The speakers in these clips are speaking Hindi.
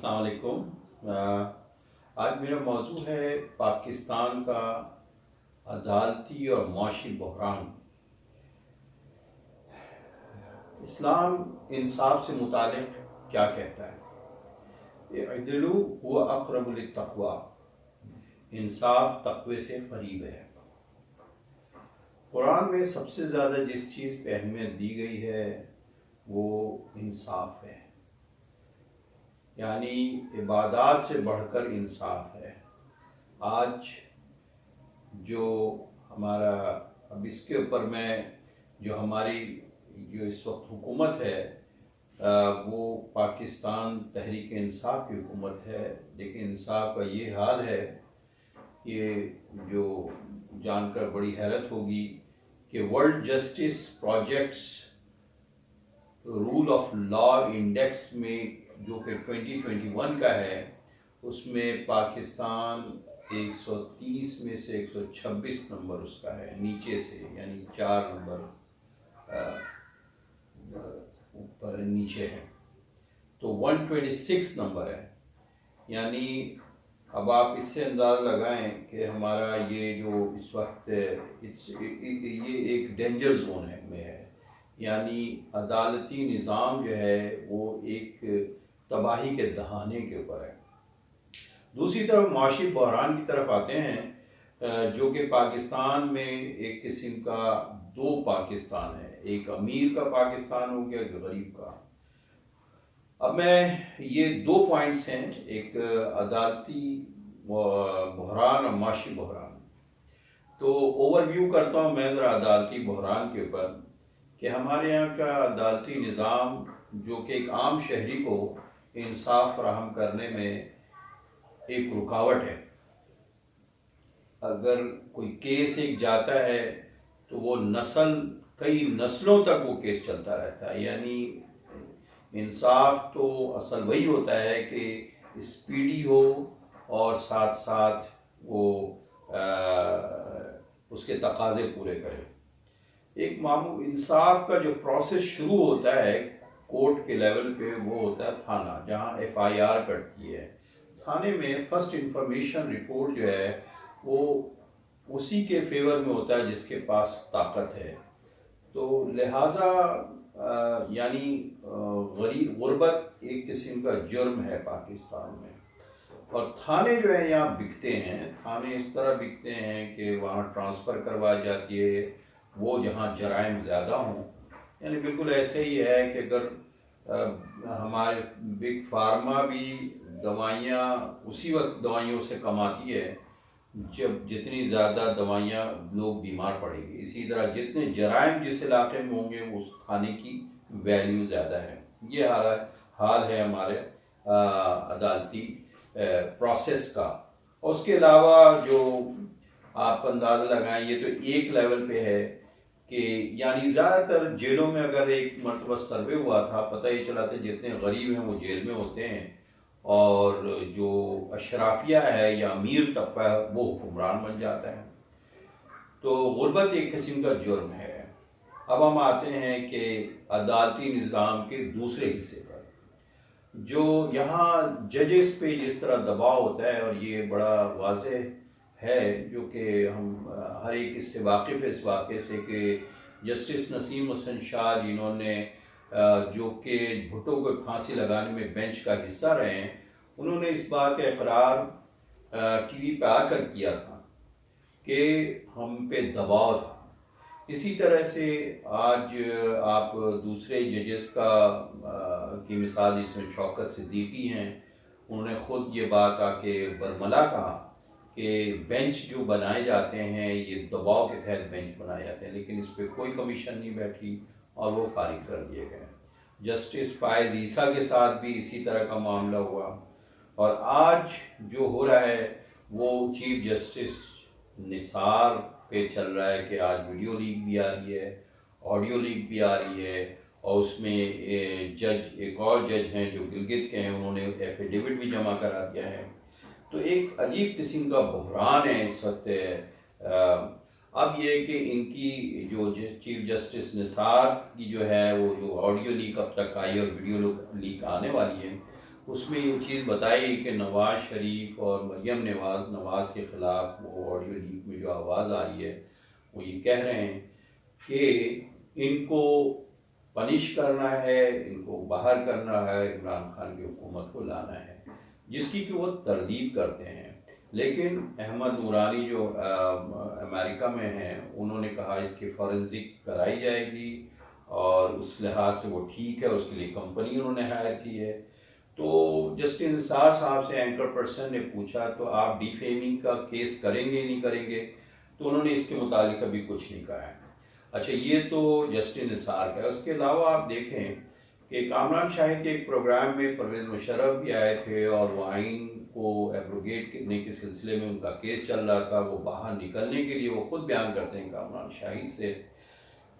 अस्सलाम वालेकुम। आज मेरा मौजू है पाकिस्तान का अदालती और माशी बहरान। इस्लाम इंसाफ से मुतालिक क्या कहता है? इअदिलू हुवा अक़रबु लित्तक़वा, इंसाफ तक़वे से करीब है। कुरान में सबसे ज़्यादा जिस चीज़ पे अहमियत दी गई है वो इंसाफ है, यानी इबादत से बढ़कर इंसाफ है। आज जो हमारा अब इसके ऊपर मैं जो हमारी जो इस वक्त हुकूमत है वो पाकिस्तान तहरीक इंसाफ की हुकूमत है, लेकिन इंसाफ का ये हाल है, ये जो जानकर बड़ी हैरत होगी कि world justice projects rule of law index में जो कि 2021 का है, उसमें पाकिस्तान 130 में से 126 नंबर उसका है, नीचे से, यानी 4 नंबर ऊपर नीचे है। तो 126 नंबर है, यानी अब आप इससे अंदाज़ा लगाएं कि हमारा ये जो इस वक्त ये एक डेंजर जोन में है, यानी अदालती निज़ाम जो है वो एक तबाही के दहाने के ऊपर है। दूसरी तरफ माशी बहरान की तरफ आते हैं, जो कि पाकिस्तान में एक किस्म का दो पाकिस्तान है, एक अमीर का पाकिस्तान हो गया, एक गरीब का। अब मैं ये दो पॉइंट्स हैं, एक अदालती बहरान और माशी बहरान। तो ओवरव्यू करता हूँ मैं ज़रा अदालती बहरान के ऊपर कि हमारे यहाँ का अदालती निज़ाम जो कि एक आम शहरी को इंसाफ फराहम करने में एक रुकावट है। अगर कोई केस एक जाता है तो वो कई नस्लों तक वो केस चलता रहता है, यानी इंसाफ तो असल वही होता है कि स्पीडी हो और साथ साथ वो उसके तकाजे पूरे करे। एक मामूल इंसाफ का जो प्रोसेस शुरू होता है कोर्ट के लेवल पे, वो होता है थाना, जहाँ FIR कटती है। थाने में फर्स्ट इंफॉर्मेशन रिपोर्ट जो है वो उसी के फेवर में होता है जिसके पास ताकत है। तो लिहाजा यानी गुर्बत एक किस्म का जुर्म है पाकिस्तान में, और थाने जो है यहाँ बिकते हैं। थाने इस तरह बिकते हैं कि वहाँ ट्रांसफ़र करवाई जाती है वो जहाँ जराइम ज़्यादा हों। यानी बिल्कुल ऐसे ही है कि अगर हमारे बिग फार्मा भी दवाइयाँ उसी वक्त दवाइयों से कमाती है जब जितनी ज़्यादा दवाइयाँ लोग बीमार पड़ेंगे, इसी तरह जितने जराइम जिस इलाके में होंगे उस थाने की वैल्यू ज़्यादा है। ये हाल है हमारे अदालती प्रोसेस का। और उसके अलावा जो आप अंदाज़ा लगाएं, ये तो एक लेवल पे है कि यानी ज़्यादातर जेलों में अगर एक मरतबा सर्वे हुआ था, पता ही चला था जितने गरीब हैं वो जेल में होते हैं और जो अशराफिया है या अमीर तबका है वो हुक्मरान बन जाता है। तो गुर्बत एक किस्म का जुर्म है। अब हम आते हैं कि अदालती निज़ाम के दूसरे हिस्से पर, जो यहाँ जजेस पे जिस तरह दबाव होता है, और ये बड़ा वाज़ेह है जो कि हम हर एक इससे वाकिफ़ है, इस वाक़े से कि जस्टिस नसीम हसन शाह जिन्होंने जो कि भुट्टो को फांसी लगाने में बेंच का हिस्सा रहे हैं, उन्होंने इस बात का इकरार TV पे आकर किया था कि हम पे दबाव था। इसी तरह से आज आप दूसरे जजेस की मिसाल इसमें शौकत सिद्दीकी हैं, उन्होंने ख़ुद ये बात आके बरमला कहा कि बेंच जो बनाए जाते हैं ये दबाव के तहत बेंच बनाए जाते हैं, लेकिन इस पर कोई कमीशन नहीं बैठी और वो फारिग कर दिए गए। जस्टिस फायज़ ईसा के साथ भी इसी तरह का मामला हुआ, और आज जो हो रहा है वो चीफ जस्टिस निसार पे चल रहा है कि आज वीडियो लीक भी आ रही है, ऑडियो लीक भी आ रही है, और उसमें एक और जज हैं जो गिलगित के हैं, उन्होंने एफिडेविट भी जमा करा दिया है। तो एक अजीब किस्म का बहरान है इस वक्त। अब ये कि इनकी जो चीफ जस्टिस निसार की जो है वो जो ऑडियो लीक अब तक आई और वीडियो लीक आने वाली है, उसमें ये चीज़ बताई कि नवाज शरीफ और मरियम नवाज के ख़िलाफ़ वो ऑडियो लीक में जो आवाज़ आ रही है वो ये कह रहे हैं कि इनको पनिश करना है, इनको बाहर करना है, इमरान खान की हुकूमत को लाना है, जिसकी कि वो तरदीद करते हैं। लेकिन अहमद नूरानी जो अमेरिका में हैं, उन्होंने कहा इसकी फॉरेंसिक कराई जाएगी और उस लिहाज से वो ठीक है, उसके लिए कंपनी उन्होंने हायर की है। तो जस्टिस निसार साहब से एंकर पर्सन ने पूछा तो आप डिफेमिंग का केस करेंगे नहीं करेंगे, तो उन्होंने इसके मुतालिक अभी कुछ नहीं कहा है। अच्छा, ये तो जस्टिस निसार का है। उसके अलावा आप देखें कि कामरान शाहिद के एक प्रोग्राम में परवेज़ मुशर्रफ भी आए थे और वो आइन को एब्रोगेट करने के सिलसिले में उनका केस चल रहा था। वो बाहर निकलने के लिए वो खुद बयान करते हैं कामरान शाहिद से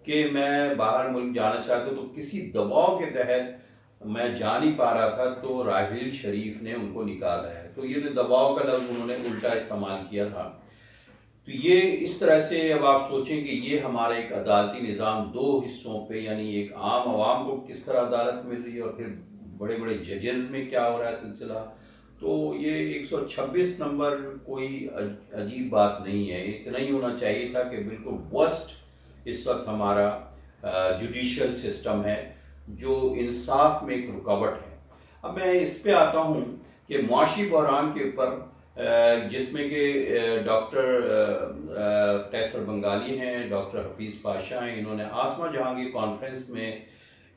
कि मैं बाहर मुल्क जाना चाहता हूँ, तो किसी दबाव के तहत मैं जा नहीं पा रहा था, तो राहिल शरीफ ने उनको निकाला है। तो ये दबाव का लफ्ज़ उन्होंने उल्टा इस्तेमाल किया था। तो ये इस तरह से अब आप सोचें कि ये हमारा एक अदालती निज़ाम दो हिस्सों पे, यानी एक आम आवाम को किस तरह अदालत मिल रही है और फिर बड़े बड़े जजेस में क्या हो रहा है सिलसिला। तो ये 126 नंबर कोई अजीब बात नहीं है। इतना ही होना चाहिए था कि बिल्कुल वर्स्ट इस वक्त हमारा जुडिशल सिस्टम है जो इंसाफ में एक रुकावट है। अब मैं इस पे आता हूँ कि मुआशी बहरान के ऊपर जिसमें कि डॉक्टर कैसर बंगाली हैं, डॉक्टर हफीज़ पाशा हैं, इन्होंने आसमा जहांगीर कॉन्फ्रेंस में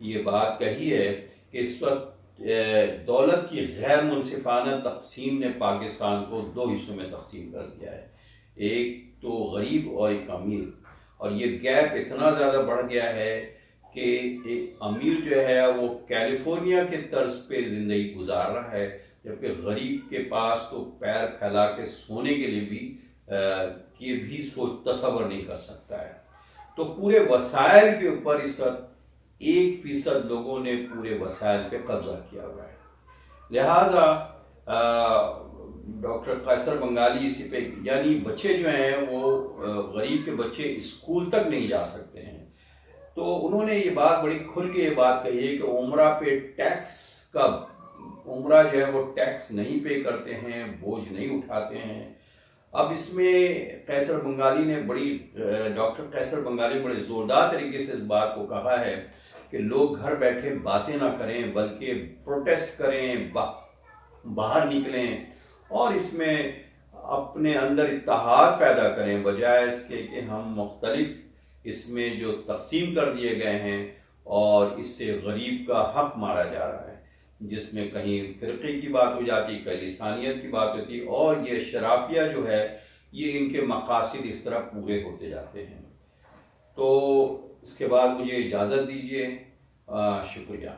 ये बात कही है कि इस वक्त दौलत की गैर मुनसिफाना तकसीम ने पाकिस्तान को दो हिस्सों में तकसीम कर दिया है, एक तो गरीब और एक अमीर। और ये गैप इतना ज़्यादा बढ़ गया है कि एक अमीर जो है वो कैलिफोर्निया के तर्ज पे ज़िंदगी गुजार रहा है, जबकि गरीब के पास तो पैर फैला के सोने के लिए भी सोच तसव्वुर नहीं कर सकता है। तो पूरे वसाइल के ऊपर इस वक्त 1% लोगों ने पूरे वसाइल पे कब्जा किया हुआ है। लिहाजा डॉक्टर कैसर बंगाली इसी पे, यानी बच्चे जो हैं वो गरीब के बच्चे स्कूल तक नहीं जा सकते हैं। तो उन्होंने ये बात बड़ी खुल के ये बात कही है कि उम्रा पे टैक्स का उम्रा जो है वो टैक्स नहीं पे करते हैं, बोझ नहीं उठाते हैं। अब इसमें कैसर बंगाली ने डॉक्टर कैसर बंगाली ने बड़े ज़ोरदार तरीके से इस बात को कहा है कि लोग घर बैठे बातें ना करें बल्कि प्रोटेस्ट करें, बाहर निकलें और इसमें अपने अंदर इत्तेहाद पैदा करें, बजाय इसके कि हम मुख्तलिफ इसमें जो तकसीम कर दिए गए हैं और इससे गरीब का हक मारा जा रहा है, जिसमें कहीं फ़िरक़े की बात हो जाती, कहीं लिसानियत की बात होती, और ये शराफिया जो है ये इनके मकासद इस तरह पूरे होते जाते हैं। तो इसके बाद मुझे इजाज़त दीजिए, शुक्रिया।